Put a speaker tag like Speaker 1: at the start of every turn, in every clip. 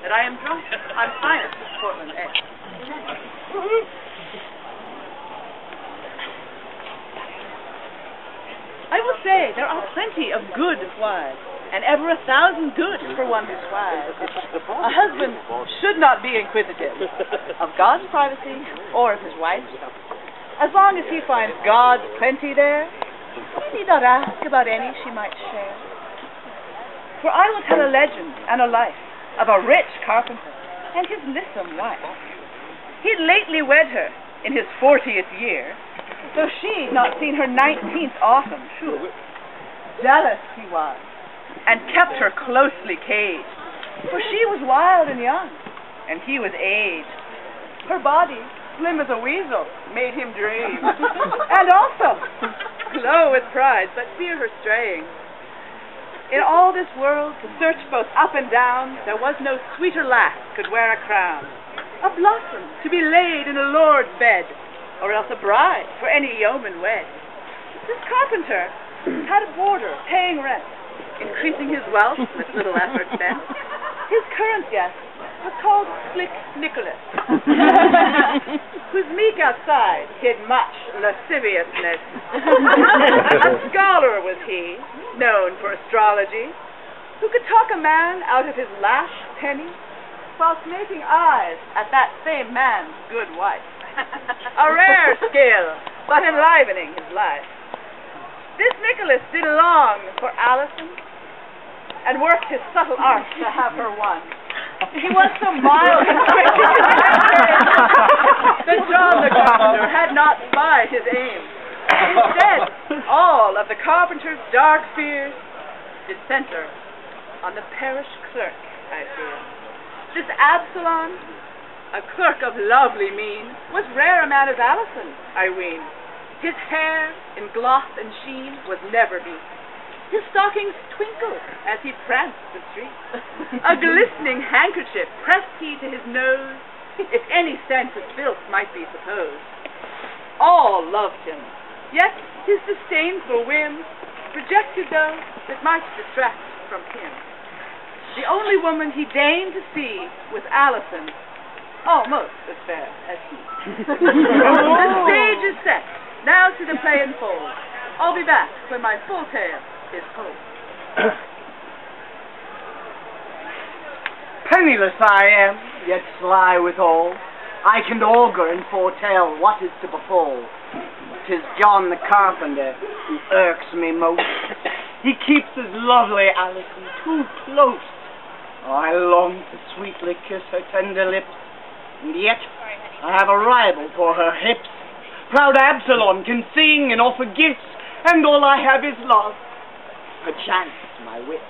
Speaker 1: that I am drunk on finest Portland ale. I will say there are plenty of good wives, and ever 1,000 good for one who's wise. A husband should not be inquisitive of God's privacy or of his wife's. As long as he finds God's plenty there, he need not ask about any she might share. For I will tell a legend and a life of a rich carpenter and his lissome wife. He'd lately wed her in his 40th year, though she'd not seen her 19th autumn, sure. Jealous he was, and kept her closely caged, for she was wild and young, and he was aged. Her body, slim as a weasel, made him dream, and also glow with pride, but fear her straying. In all this world, to search both up and down, there was no sweeter lass could wear a crown, a blossom to be laid in a lord's bed, or else a bride for any yeoman wed. This carpenter had a boarder paying rent, increasing his wealth with little effort spent. His current guest was called Slick Nicholas, whose meek outside hid much lasciviousness. A scholar was he, known for astrology, who could talk a man out of his last penny, whilst making eyes at that same man's good wife. A rare skill, but enlivening his life. This Nicholas did long for Alison, and worked his subtle art to have her won. He was so mild and quick that John the carpenter had not spied his aim. Instead, all of the carpenter's dark fears did center on the parish clerk, I fear. This Absalom, a clerk of lovely mien, was rare a man as Alison, I ween. His hair in gloss and sheen was never beat. His stockings twinkled as he pranced the street. A glistening handkerchief pressed he to his nose, if any sense of filth might be supposed. All loved him, yet his disdainful whim, rejected those that might distract from him. The only woman he deigned to see was Alison, almost as fair as he. The stage is set, now to the play unfold. I'll be back when my full tale is told.
Speaker 2: Penniless I am, yet sly withal. I can augur and foretell what is to befall. 'Tis John the carpenter who irks me most. He keeps his lovely Alison too close. I long to sweetly kiss her tender lips, and yet I have a rival for her hips. Proud Absalom can sing and offer gifts, and all I have is love, perchance my wit.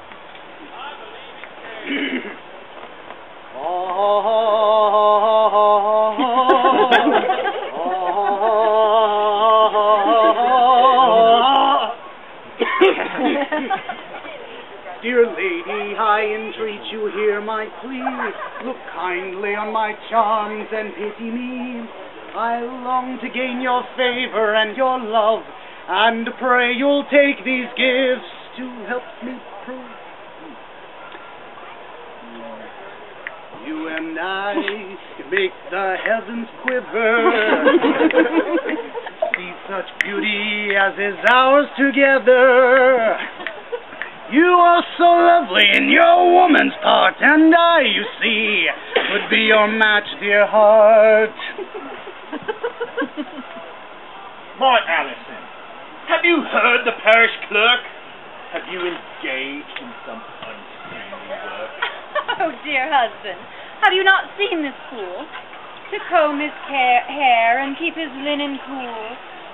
Speaker 3: Dear lady, I entreat you hear my plea. Look kindly on my charms and pity me. I long to gain your favor and your love, and pray you'll take these gifts to help me prove. You and I make the heavens quiver. See such beauty as is ours together. You are so lovely in your woman's part, and I, you see, would be your match, dear heart.
Speaker 4: My Alison, have you heard the parish clerk? Have you engaged in some unseemly work?
Speaker 5: Oh, dear husband, have you not seen this fool? To comb his hair and keep his linen cool,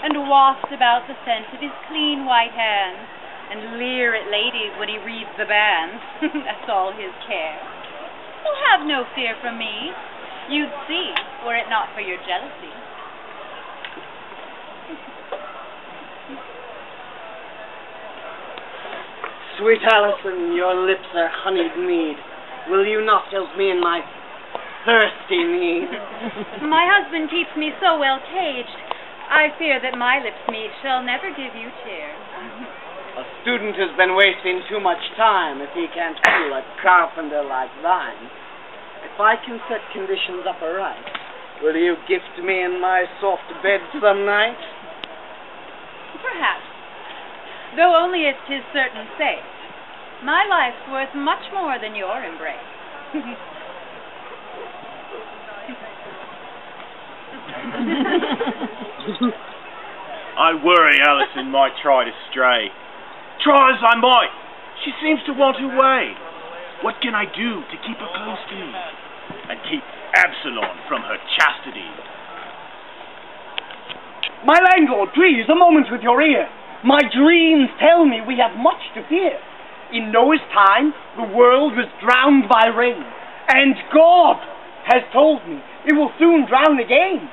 Speaker 5: and waft about the scent of his clean white hands, and leer at ladies when he reads the banns. That's all his care. So have no fear from me. You'd see, were it not for your jealousy.
Speaker 2: Sweet Alison, your lips are honeyed mead. Will you not help me in my thirsty need?
Speaker 5: My husband keeps me so well caged, I fear that my lips' mead shall never give you cheer.
Speaker 2: A student has been wasting too much time if he can't fool a carpenter like thine. If I can set conditions up aright, will you gift me in my soft bed some night?
Speaker 5: Perhaps, though only at 'tis certain sake. My life's worth much more than your embrace.
Speaker 4: I worry Alison might try to stray. Try as I might, she seems to want her way. What can I do to keep her close to me and keep Absalom from her chastity?
Speaker 2: My landlord, please, a moment with your ear. My dreams tell me we have much to fear. In Noah's time, the world was drowned by rain, and God has told me it will soon drown again.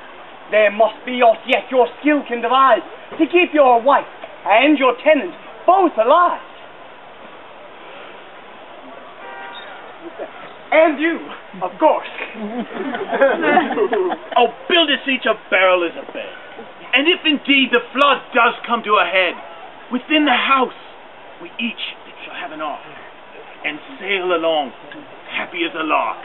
Speaker 2: There must be aught yet your skill can devise to keep your wife and your tenant both alive. And you, of course.
Speaker 4: I'll build us each a barrel as a bed. And if indeed the flood does come to a head, within the house we each shall have an ark, and sail along, happy as a lark.